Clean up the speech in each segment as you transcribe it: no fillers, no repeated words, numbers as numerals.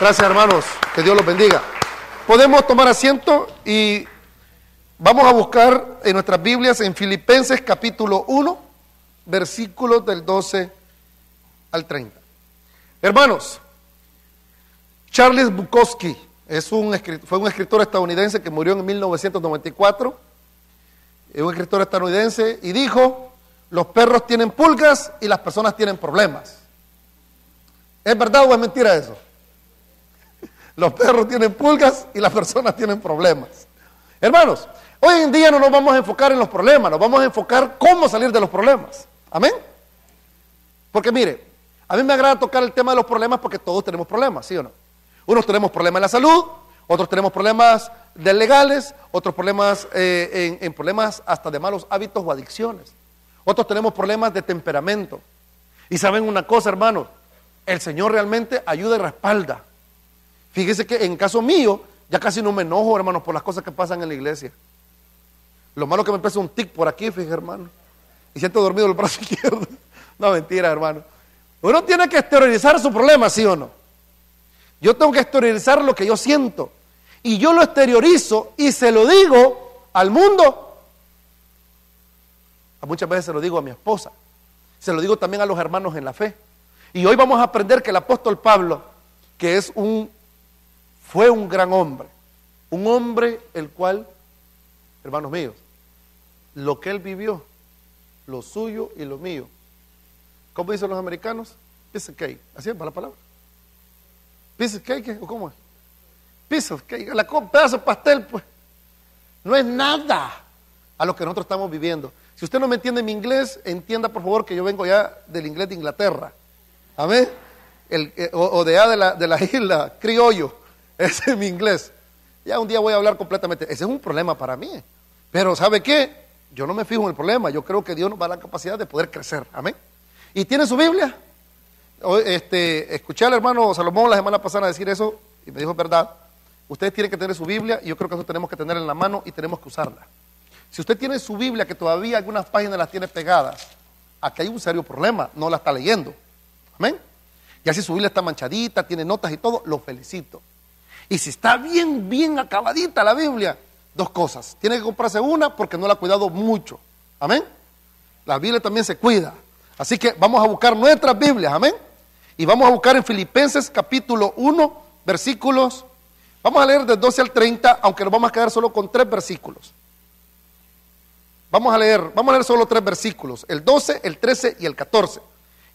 Gracias, hermanos, que Dios los bendiga. Podemos tomar asiento y vamos a buscar en nuestras Biblias en Filipenses capítulo 1, versículos del 12 al 30. Hermanos, Charles Bukowski fue un escritor estadounidense que murió en 1994. Es un escritor estadounidense y dijo: los perros tienen pulgas y las personas tienen problemas. ¿Es verdad o es mentira eso? Los perros tienen pulgas y las personas tienen problemas. Hermanos, hoy en día no nos vamos a enfocar en los problemas, nos vamos a enfocar cómo salir de los problemas. ¿Amén? Porque mire, a mí me agrada tocar el tema de los problemas porque todos tenemos problemas, ¿sí o no? Unos tenemos problemas en la salud, otros tenemos problemas legales, otros problemas en problemas hasta de malos hábitos o adicciones. Otros tenemos problemas de temperamento. Y saben una cosa, hermanos, el Señor realmente ayuda y respalda. Fíjese que en caso mío, ya casi no me enojo, hermanos, por las cosas que pasan en la iglesia. Lo malo que me empieza un tic por aquí, fíjese, hermano, y siento dormido el brazo izquierdo. No, mentira, hermano. Uno tiene que exteriorizar su problema, ¿sí o no? Yo tengo que exteriorizar lo que yo siento. Y yo lo exteriorizo y se lo digo al mundo. Muchas veces se lo digo a mi esposa. Se lo digo también a los hermanos en la fe. Y hoy vamos a aprender que el apóstol Pablo, que fue un gran hombre, un hombre el cual, hermanos míos, lo que él vivió, lo suyo y lo mío, ¿cómo dicen los americanos? Piece of cake, ¿así es para la palabra? Piece of cake, ¿o cómo es? Piece of cake, pedazo de pastel, pues, no es nada a lo que nosotros estamos viviendo. Si usted no me entiende mi inglés, entienda por favor que yo vengo ya del inglés de Inglaterra, amén, o de allá de la isla, criollo. Ese es mi inglés. Ya un día voy a hablar completamente. Ese es un problema para mí. Pero ¿sabe qué? Yo no me fijo en el problema. Yo creo que Dios nos va a dar la capacidad de poder crecer. Amén. ¿Y tiene su Biblia? Escuché al hermano Salomón la semana pasada decir eso y me dijo: es verdad. Ustedes tienen que tener su Biblia y yo creo que eso tenemos que tener en la mano y tenemos que usarla. Si usted tiene su Biblia que todavía algunas páginas las tiene pegadas, aquí hay un serio problema. No la está leyendo. Amén. Ya si su Biblia está manchadita, tiene notas y todo, lo felicito. Y si está bien acabadita la Biblia, dos cosas: tiene que comprarse una porque no la ha cuidado mucho. Amén. La Biblia también se cuida. Así que vamos a buscar nuestras Biblias. Amén. Y vamos a buscar en Filipenses capítulo 1, versículos. Vamos a leer del 12 al 30, aunque nos vamos a quedar solo con 3 versículos. Vamos a leer solo 3 versículos: el 12, el 13 y el 14.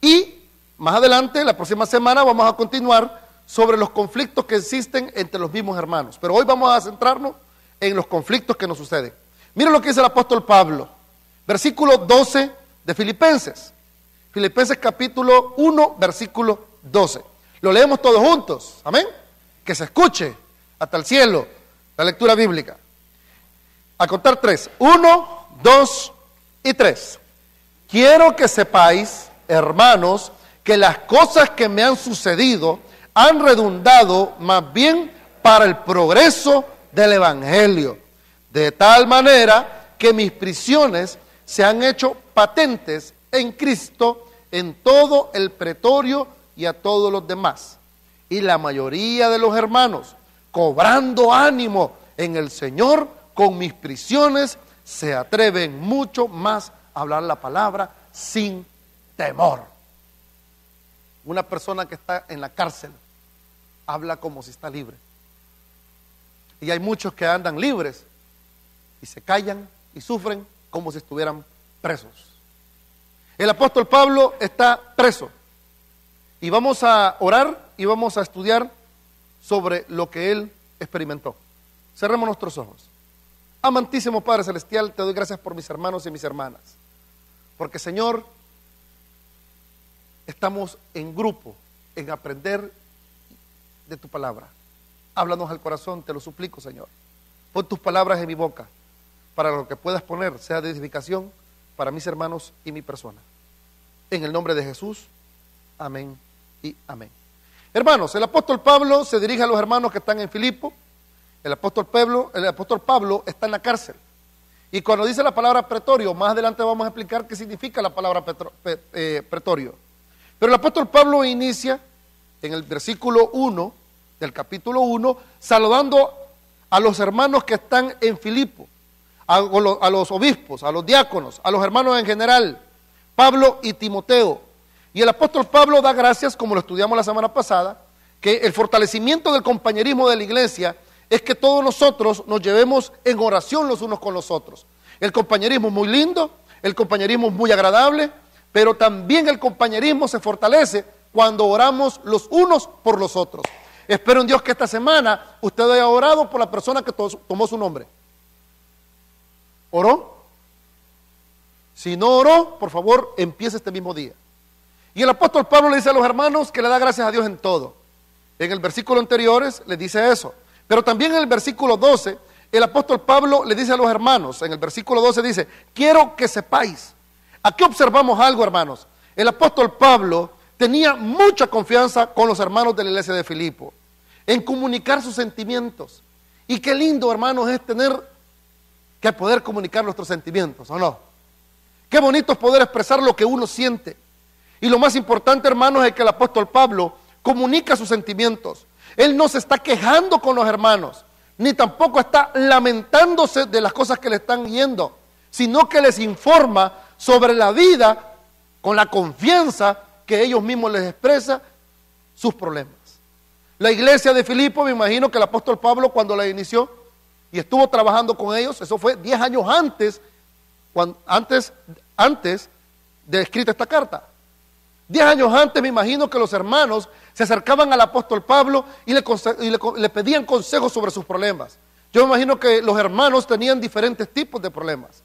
Y más adelante, la próxima semana, vamos a continuar sobre los conflictos que existen entre los mismos hermanos. Pero hoy vamos a centrarnos en los conflictos que nos suceden. Miren lo que dice el apóstol Pablo, versículo 12 de Filipenses. Filipenses capítulo 1, versículo 12. Lo leemos todos juntos, amén. Que se escuche hasta el cielo la lectura bíblica. A contar 3, 1, 2 y 3. Quiero que sepáis, hermanos, que las cosas que me han sucedido han redundado más bien para el progreso del evangelio, de tal manera que mis prisiones se han hecho patentes en Cristo en todo el pretorio y a todos los demás. Y la mayoría de los hermanos, cobrando ánimo en el Señor, con mis prisiones se atreven mucho más a hablar la palabra sin temor. Una persona que está en la cárcel habla como si está libre. Y hay muchos que andan libres y se callan y sufren como si estuvieran presos. El apóstol Pablo está preso. Y vamos a orar y vamos a estudiar sobre lo que él experimentó. Cerremos nuestros ojos. Amantísimo Padre Celestial, te doy gracias por mis hermanos y mis hermanas. Porque, Señor, estamos en grupo, en aprender de tu palabra. Háblanos al corazón, te lo suplico, Señor. Pon tus palabras en mi boca, para lo que puedas poner sea de edificación para mis hermanos y mi persona. En el nombre de Jesús, amén y amén. Hermanos, el apóstol Pablo se dirige a los hermanos que están en Filipo. El apóstol Pablo está en la cárcel. Y cuando dice la palabra pretorio, más adelante vamos a explicar qué significa la palabra pretorio. Pero el apóstol Pablo inicia en el versículo 1 del capítulo 1, saludando a los hermanos que están en Filipo, a los obispos, a los diáconos, a los hermanos en general, Pablo y Timoteo. Y el apóstol Pablo da gracias, como lo estudiamos la semana pasada, que el fortalecimiento del compañerismo de la iglesia es que todos nosotros nos llevemos en oración los unos con los otros. El compañerismo es muy lindo, el compañerismo es muy agradable, pero también el compañerismo se fortalece cuando oramos los unos por los otros. Espero en Dios que esta semana usted haya orado por la persona que tomó su nombre. ¿Oró? Si no oró, por favor, empiece este mismo día. Y el apóstol Pablo le dice a los hermanos que le da gracias a Dios en todo. En el versículo anteriores le dice eso. Pero también en el versículo 12, el apóstol Pablo le dice a los hermanos, en el versículo 12 dice, quiero que sepáis. Aquí observamos algo, hermanos. El apóstol Pablo tenía mucha confianza con los hermanos de la iglesia de Filipo, en comunicar sus sentimientos. Y qué lindo, hermanos, es tener que poder comunicar nuestros sentimientos, ¿o no? Qué bonito es poder expresar lo que uno siente. Y lo más importante, hermanos, es que el apóstol Pablo comunica sus sentimientos. Él no se está quejando con los hermanos, ni tampoco está lamentándose de las cosas que le están yendo, sino que les informa sobre la vida con la confianza que ellos mismos les expresa sus problemas. La iglesia de Filipo, me imagino que el apóstol Pablo cuando la inició y estuvo trabajando con ellos, eso fue 10 años antes de escrita esta carta. 10 años antes me imagino que los hermanos se acercaban al apóstol Pablo y le pedían consejos sobre sus problemas. Yo me imagino que los hermanos tenían diferentes tipos de problemas.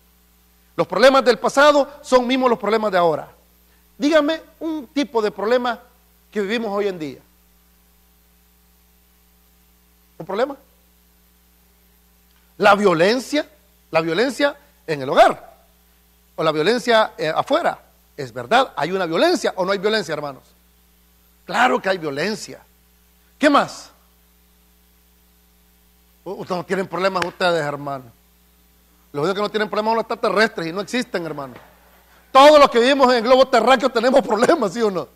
Los problemas del pasado son mismos los problemas de ahora. Dígame un tipo de problema que vivimos hoy en día. ¿Un problema? La violencia en el hogar o la violencia afuera. Es verdad, ¿hay una violencia o no hay violencia, hermanos? Claro que hay violencia. ¿Qué más? Ustedes no tienen problemas ustedes, hermanos. Los únicos que no tienen problemas son los extraterrestres y no existen, hermanos. Todos los que vivimos en el globo terráqueo tenemos problemas, ¿sí o no?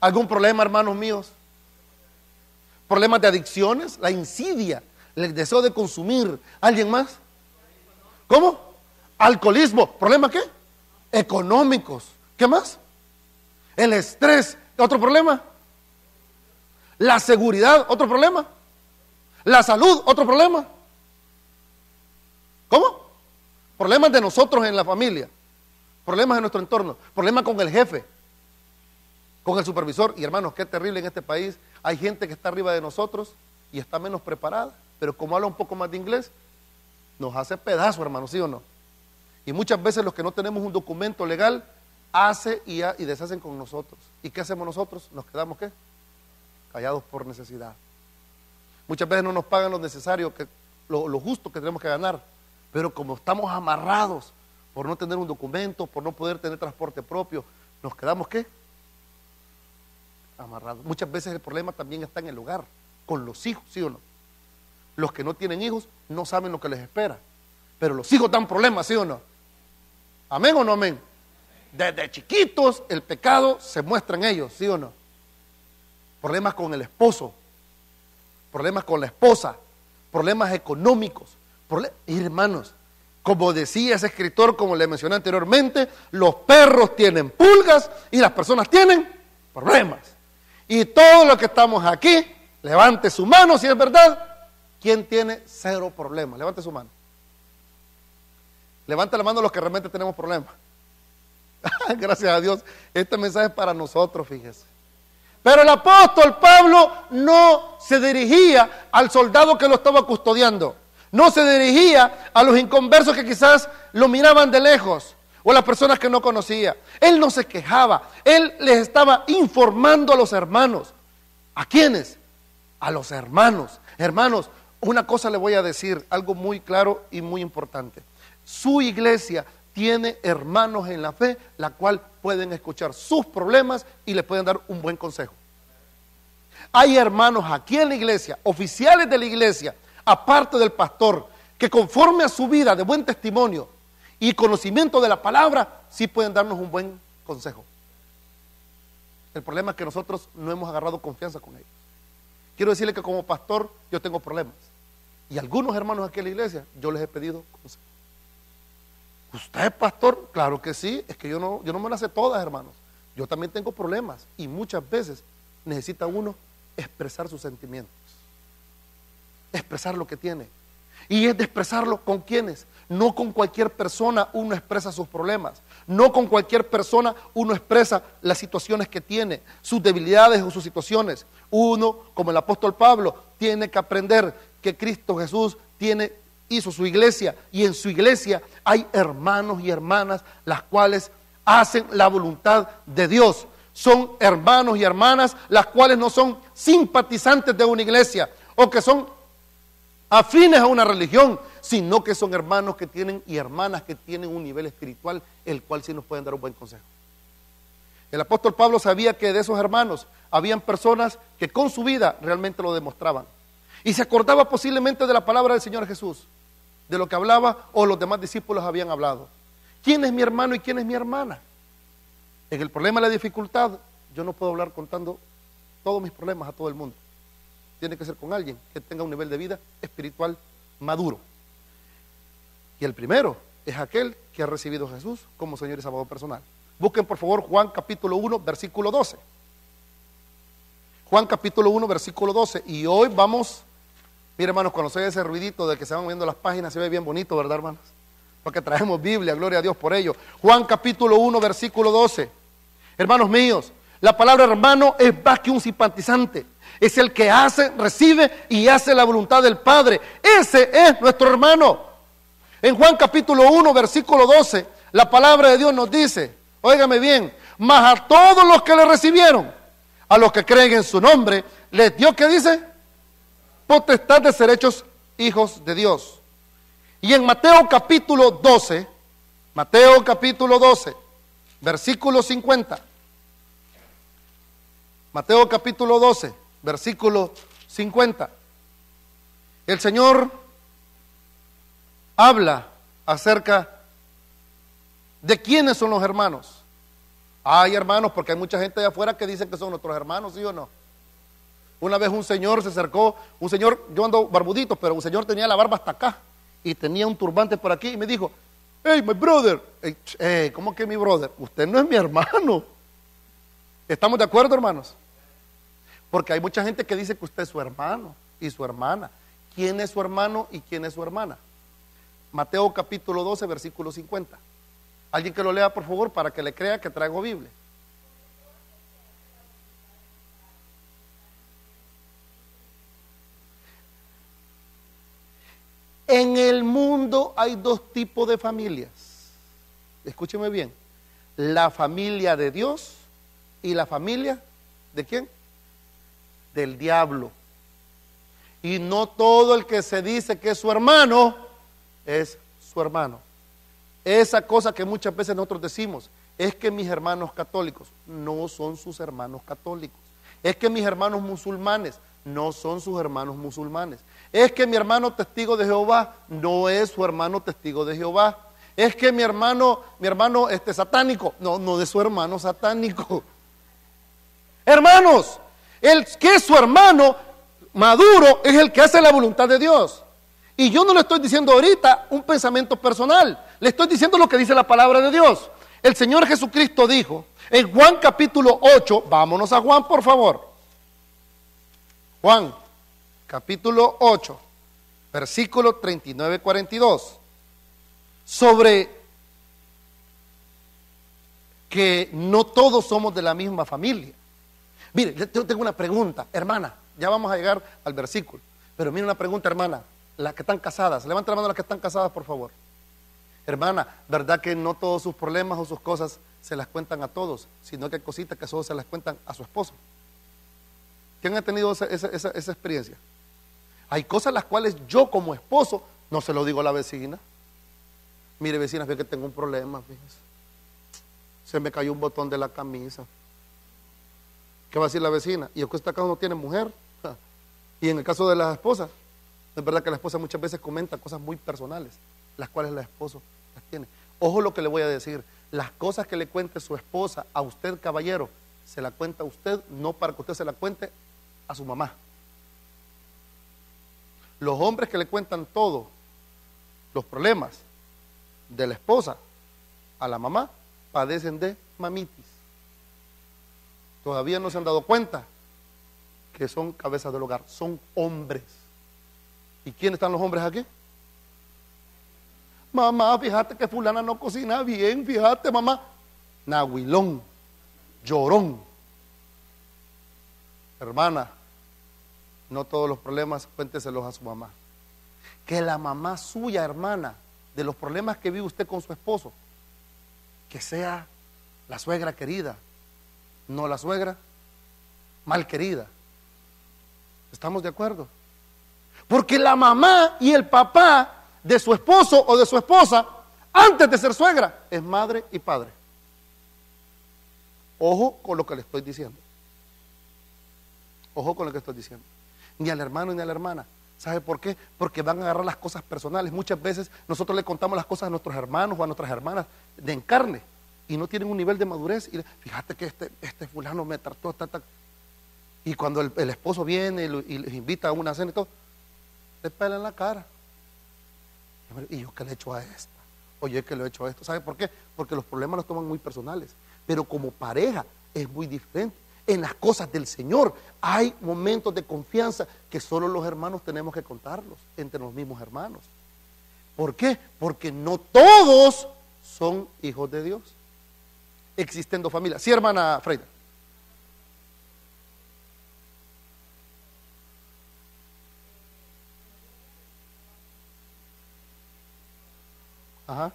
¿Algún problema, hermanos míos? Problemas de adicciones, la insidia, el deseo de consumir. ¿Alguien más? ¿Cómo? Alcoholismo. ¿Problema qué? Económicos. ¿Qué más? El estrés. ¿Otro problema? La seguridad. ¿Otro problema? La salud. ¿Otro problema? ¿Cómo? Problemas de nosotros en la familia. Problemas en nuestro entorno. Problemas con el jefe. Con el supervisor. Y hermanos, qué terrible en este país. Hay gente que está arriba de nosotros y está menos preparada. Pero como habla un poco más de inglés, nos hace pedazo, hermanos, ¿sí o no? Y muchas veces los que no tenemos un documento legal, hace y deshacen con nosotros. ¿Y qué hacemos nosotros? Nos quedamos, ¿qué? Callados por necesidad. Muchas veces no nos pagan lo necesario, lo justo que tenemos que ganar. Pero como estamos amarrados por no tener un documento, por no poder tener transporte propio, nos quedamos, ¿qué? Amarrados. Muchas veces el problema también está en el hogar, con los hijos, ¿sí o no? Los que no tienen hijos no saben lo que les espera. Pero los hijos dan problemas, ¿sí o no? ¿Amén o no amén? Desde chiquitos el pecado se muestra en ellos, ¿sí o no? Problemas con el esposo, problemas con la esposa, problemas económicos. Hermanos, como decía ese escritor, como le mencioné anteriormente, los perros tienen pulgas y las personas tienen problemas. Y todos los que estamos aquí, levante su mano si es verdad. ¿Quién tiene cero problemas? Levante su mano. Levante la mano los que realmente tenemos problemas. Gracias a Dios, este mensaje es para nosotros, fíjese. Pero el apóstol Pablo no se dirigía al soldado que lo estaba custodiando. No se dirigía a los inconversos que quizás lo miraban de lejos o a las personas que no conocía. Él no se quejaba, él les estaba informando a los hermanos. ¿A quiénes? A los hermanos. Hermanos, una cosa le voy a decir, algo muy claro y muy importante. Su iglesia tiene hermanos en la fe, la cual pueden escuchar sus problemas y le pueden dar un buen consejo. Hay hermanos aquí en la iglesia, oficiales de la iglesia, aparte del pastor, que conforme a su vida de buen testimonio y conocimiento de la palabra, sí pueden darnos un buen consejo. El problema es que nosotros no hemos agarrado confianza con ellos. quiero decirle que como pastor yo tengo problemas. Y algunos hermanos aquí en la iglesia, yo les he pedido consejo. ¿Usted es pastor? Claro que sí, es que yo no me las sé todas, hermanos. Yo también tengo problemas y muchas veces necesita uno expresar sus sentimientos, expresar lo que tiene. Y es de expresarlo con quienes. No con cualquier persona uno expresa sus problemas. No con cualquier persona uno expresa las situaciones que tiene, sus debilidades o sus situaciones. Uno, como el apóstol Pablo, tiene que aprender que Cristo Jesús hizo su iglesia, y en su iglesia hay hermanos y hermanas las cuales hacen la voluntad de Dios. Son hermanos y hermanas las cuales no son simpatizantes de una iglesia o que son afines a una religión, sino que son hermanos que tienen y hermanas que tienen un nivel espiritual, el cual sí nos pueden dar un buen consejo. El apóstol Pablo sabía que de esos hermanos habían personas que con su vida realmente lo demostraban. Y se acordaba posiblemente de la palabra del Señor Jesús, de lo que hablaba o los demás discípulos habían hablado. ¿Quién es mi hermano y quién es mi hermana? En el problema de la dificultad, yo no puedo hablar contando todos mis problemas a todo el mundo. Tiene que ser con alguien que tenga un nivel de vida espiritual maduro. Y el primero es aquel que ha recibido a Jesús como Señor y Salvador personal. Busquen por favor Juan capítulo 1, versículo 12. Juan capítulo 1, versículo 12. Y hoy vamos, mire hermanos, cuando se oye ese ruidito de que se van moviendo las páginas, se ve bien bonito, ¿verdad hermanos? Porque traemos Biblia, gloria a Dios por ello. Juan capítulo 1, versículo 12. Hermanos míos, la palabra hermano es más que un simpatizante. Es el que hace, recibe y hace la voluntad del Padre. Ese es nuestro hermano. En Juan capítulo 1, versículo 12, la palabra de Dios nos dice, óigame bien, mas a todos los que le recibieron, a los que creen en su nombre, les dio, ¿qué dice? Potestad de ser hechos hijos de Dios. Y en Mateo capítulo 12, versículo 50. Mateo capítulo 12, versículo 50. El Señor habla acerca de quiénes son los hermanos. Hay hermanos, porque hay mucha gente de afuera que dicen que son nuestros hermanos, ¿sí o no? Una vez un señor se acercó, yo ando barbudito, pero un señor tenía la barba hasta acá y tenía un turbante por aquí y me dijo, hey, my brother. ¿Cómo que mi brother? Usted no es mi hermano. ¿Estamos de acuerdo, hermanos? Porque hay mucha gente que dice que usted es su hermano y su hermana. ¿Quién es su hermano y quién es su hermana? Mateo capítulo 12, versículo 50. Alguien que lo lea, por favor, para que le crea que traigo Biblia. En el mundo hay dos tipos de familias. Escúcheme bien. La familia de Dios y la familia ¿de quién? Del diablo. Y no todo el que se dice que es su hermano es su hermano. Esa cosa que muchas veces nosotros decimos, es que mis hermanos católicos no son sus hermanos católicos. Es que mis hermanos musulmanes no son sus hermanos musulmanes. Es que mi hermano testigo de Jehová no es su hermano testigo de Jehová. Es que mi hermano satánico, no es su hermano satánico. Hermanos, el que es su hermano maduro es el que hace la voluntad de Dios. Y yo no le estoy diciendo ahorita un pensamiento personal, le estoy diciendo lo que dice la palabra de Dios. El Señor Jesucristo dijo en Juan capítulo 8, vámonos a Juan por favor. Juan capítulo 8, versículo 39-42, sobre que no todos somos de la misma familia. Mire, yo tengo una pregunta, hermana, ya vamos a llegar al versículo, pero mire una pregunta, hermana, las que están casadas, levanta la mano las que están casadas, por favor. Hermana, ¿verdad que no todos sus problemas o sus cosas se las cuentan a todos, sino que hay cositas que solo se las cuentan a su esposo? ¿Quién ha tenido esa experiencia? Hay cosas las cuales yo como esposo no se lo digo a la vecina. Mire, vecina, fíjate que tengo un problema, fíjese. Se me cayó un botón de la camisa. ¿Qué va a decir la vecina? Y usted acá no tiene mujer. Y en el caso de las esposas, es verdad que la esposa muchas veces comenta cosas muy personales, las cuales el esposo las tiene. Ojo lo que le voy a decir, las cosas que le cuente su esposa a usted, caballero, se la cuenta a usted, no para que usted se la cuente a su mamá. Los hombres que le cuentan todos los problemas de la esposa a la mamá padecen de mamitis. Todavía no se han dado cuenta que son cabezas del hogar, son hombres. ¿Y quiénes están los hombres aquí? Mamá, fíjate que fulana no cocina bien, fíjate mamá. Nahuilón, llorón. Hermana, no todos los problemas cuénteselos a su mamá. Que la mamá suya, hermana, de los problemas que vive usted con su esposo, que sea la suegra querida, no la suegra mal querida. ¿Estamos de acuerdo? Porque la mamá y el papá de su esposo o de su esposa, antes de ser suegra, es madre y padre. Ojo con lo que le estoy diciendo. Ojo con lo que estoy diciendo. Ni al hermano ni a la hermana. ¿Sabe por qué? Porque van a agarrar las cosas personales. Muchas veces nosotros le contamos las cosas a nuestros hermanos o a nuestras hermanas de en carne y no tienen un nivel de madurez. Y fíjate que este fulano me trató, y cuando el esposo viene y les invita a una cena y todo, le pelan la cara. ¿Y yo qué le he hecho a esta? O yo qué le he hecho a esto. ¿Sabe por qué? Porque los problemas los toman muy personales. Pero como pareja es muy diferente. En las cosas del Señor hay momentos de confianza que solo los hermanos tenemos que contarlos entre los mismos hermanos. ¿Por qué? Porque no todos son hijos de Dios. Existen dos familias. Sí, hermana Freida. Ajá.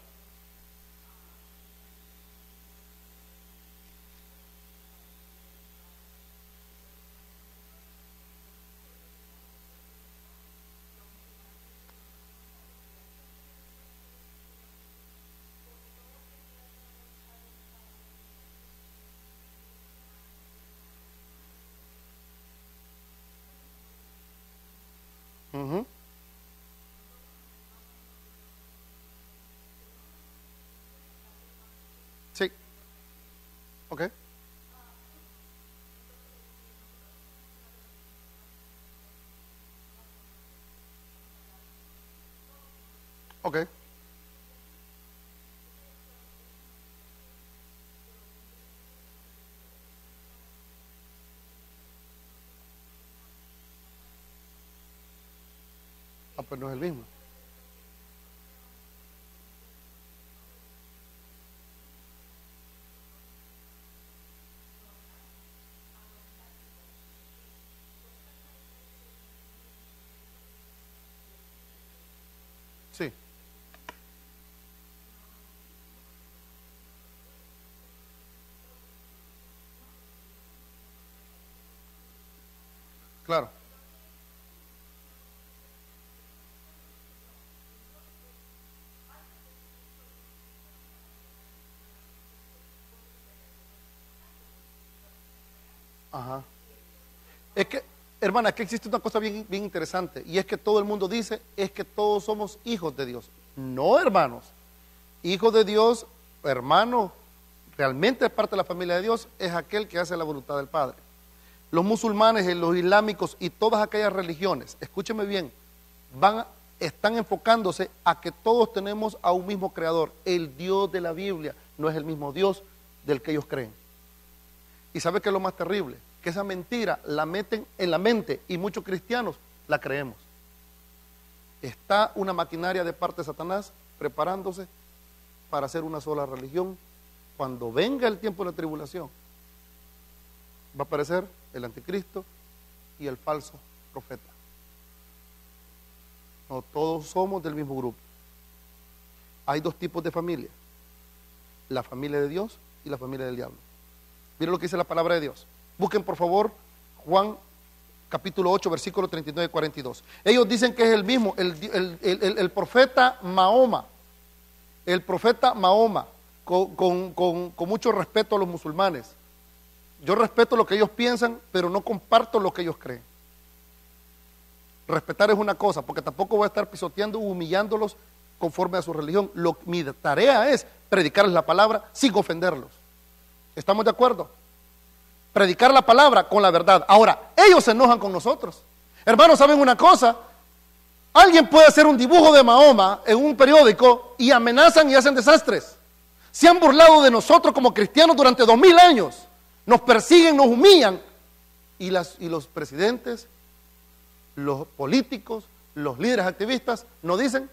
Ujú. Sí. Ok. Ok. Ah, pues no es el mismo. Sí, claro. Ajá. Es que, hermana, que existe una cosa bien, bien interesante, y es que todo el mundo dice, es que todos somos hijos de Dios. No, hermanos. Hijo de Dios, hermano, realmente es parte de la familia de Dios, es aquel que hace la voluntad del Padre. Los musulmanes, los islámicos y todas aquellas religiones, escúcheme bien, están enfocándose a que todos tenemos a un mismo creador. El Dios de la Biblia no es el mismo Dios del que ellos creen. ¿Y sabe qué es lo más terrible? Que esa mentira la meten en la mente y muchos cristianos la creemos. Está una maquinaria de parte de Satanás preparándose para hacer una sola religión. Cuando venga el tiempo de la tribulación, va a aparecer el anticristo y el falso profeta. No todos somos del mismo grupo. Hay dos tipos de familia: la familia de Dios y la familia del diablo. Miren lo que dice la palabra de Dios. Busquen por favor Juan capítulo 8 versículo 39 y 42. Ellos dicen que es el mismo, el profeta Mahoma. El profeta Mahoma, con mucho respeto a los musulmanes. Yo respeto lo que ellos piensan, pero no comparto lo que ellos creen. Respetar es una cosa, porque tampoco voy a estar pisoteando o humillándolos conforme a su religión. Mi tarea es predicarles la palabra sin ofenderlos. ¿Estamos de acuerdo? Predicar la palabra con la verdad. Ahora, ellos se enojan con nosotros. Hermanos, ¿saben una cosa? Alguien puede hacer un dibujo de Mahoma en un periódico y amenazan y hacen desastres. Se han burlado de nosotros como cristianos durante 2000 años. Nos persiguen, nos humillan. Y los presidentes, los políticos, los líderes activistas no dicen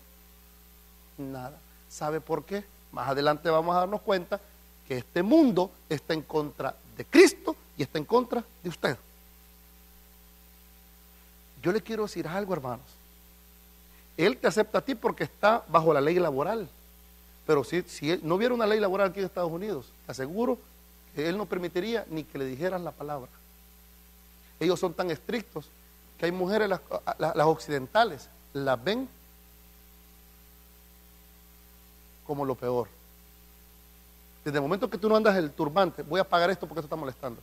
nada. ¿Sabe por qué? Más adelante vamos a darnos cuenta que este mundo está en contra de Cristo y está en contra de usted. Yo le quiero decir algo, hermanos. Él te acepta a ti porque está bajo la ley laboral. Pero si no hubiera una ley laboral aquí en Estados Unidos, te aseguro que él no permitiría ni que le dijeran la palabra. Ellos son tan estrictos que hay mujeres, las occidentales, las ven como lo peor. Desde el momento que tú no andas el turbante, voy a apagar esto porque esto está molestando.